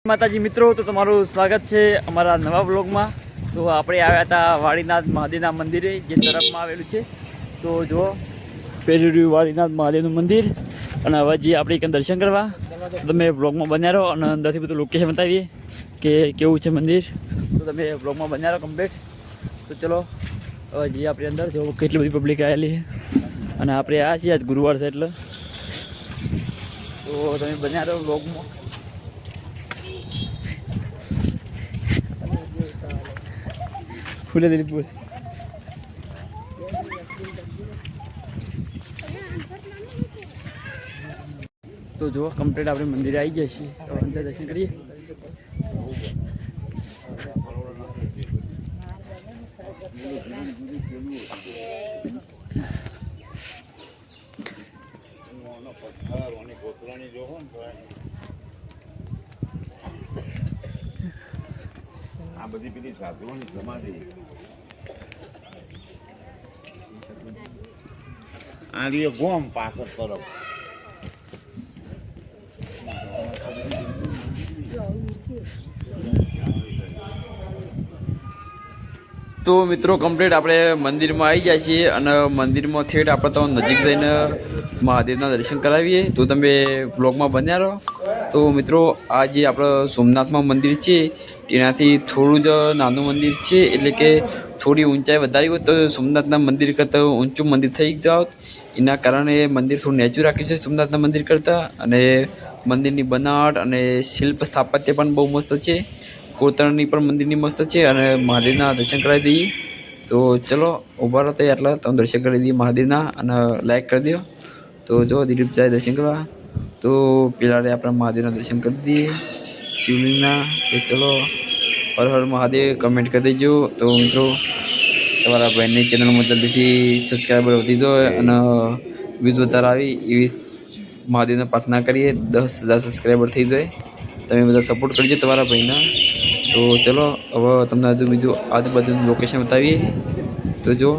માતાજી મિત્રો, તો તમારું સ્વાગત છે અમારા નવા બ્લોગમાં। તો આપણે આવ્યા હતા વાડીનાથ મહાદેવના મંદિરે, જે તરફમાં આવેલું છે। તો જો પેલું વાડીનાથ મહાદેવનું મંદિર, અને હવે જે આપણે એક દર્શન કરવા, તમે બ્લોગમાં બન્યા રહો અને અંદરથી બધું લોકેશન બતાવીએ કે કેવું છે મંદિર। તો તમે બ્લોગમાં બન્યા રહો કમ્પ્લીટ। તો ચલો હવે જે આપણે અંદર જો કેટલી બધી પબ્લિક આવેલી છે, અને આપણે આ છીએ આજ ગુરુવાર છે એટલે। તો તમે બન્યા રહો બ્લોગમાં। फूले दिली फूल तो जो कम्प्लीट अपने मंदिर आई जाए तो अंदर दर्शन करिए। આ બધી પેલી સાધુઓની સમાધિ આ રહ્યો ગોમ પાછળ તરફ। तो मित्रों कम्प्लीट આપણે મંદિરમાં આવી જાય છીએ, અને મંદિરમાં થેટ આપણે તો નજીક જઈને મહાદેવના દર્શન કરાવીએ। તો તમે વ્લોગમાં બન્યા રહો। તો મિત્રો આ જે આપણે સોમનાથમાં મંદિર છે તેનાથી થોડું જ નાનું મંદિર છે, એટલે કે થોડી ઊંચાઈ વધારી હોય તો સોમનાથના મંદિર કરતાં ઊંચું મંદિર થઈ જાવ। એના કારણે મંદિર થોડું નેચું રાખ્યું છે સોમનાથના મંદિર કરતાં, અને મંદિરની બનાવટ અને શિલ્પ સ્થાપત્ય પણ બહુ મસ્ત છે। કોતરણી પણ મંદિરની મસ્ત છે, અને મહાદેવના દર્શન કરાવી દઈએ। તો ચલો ઊભા રહો તો આટલા તમે દર્શન કરી દઈએ મહાદેવના, અને લાઈક કરી દો। તો જો દિલીપ જાય દર્શન કરવા, તો પેલા આપણે મહાદેવના દર્શન કરી દઈએ શિવલિંગના। તો ચલો હર હર મહાદેવ કમેન્ટ કરી દેજો। તો મિત્રો તમારા બહેનની ચેનલમાં જલ્દીથી સબસ્ક્રાઈબર વધી જાય અને વ્યૂઝ વધારે આવી એવી મહાદેવને પ્રાર્થના કરીએ। 10,000 સબસ્ક્રાઈબર થઈ જાય, તમે બધા સપોર્ટ કરજો તમારા ભાઈના। તો ચલો હવે તમને હજુ બીજું આજુબાજુનું લોકેશન બતાવીએ। તો જો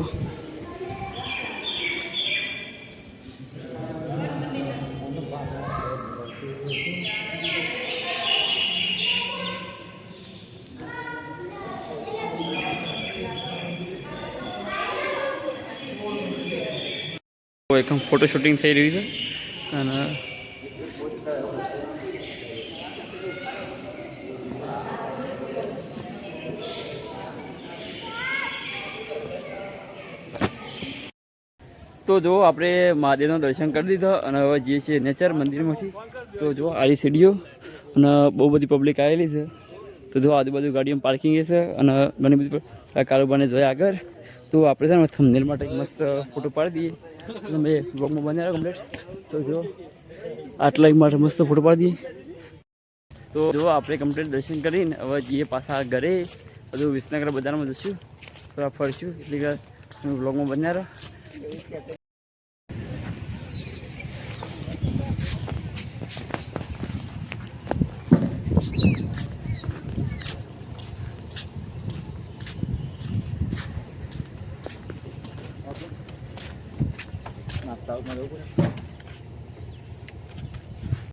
એકદમ ફોટો શૂટિંગ થઈ રહ્યું છે, અને તો જો આપણે મહાદેવનું દર્શન કરી દીધા, અને હવે જે છે નેચર મંદિરમાંથી। તો જો આરી સીડીઓ અને બહુ બધી પબ્લિક આવેલી છે। તો જો આજુબાજુ ગાડીઓ પાર્કિંગ છે, અને ઘણી બધી કારોબારને જોઈએ આગળ। તો આપણે છે ને થંબનેલ માટે મસ્ત ફોટો પાડી દઈએ, અને મેં બ્લોગમાં બનાવ્યો કમ્પ્લીટ। તો જો આટલા માટે મસ્ત ફોટો પાડી દઈએ। તો જો આપણે કમ્પ્લીટ દર્શન કરીને હવે જઈએ પાછા ઘરે। બધું વિસનગર બજારમાં જઈશું, થોડા ફરશું, એટલે કે બ્લોગમાં બનાવ્યો। નાસ્તા જવું પડે।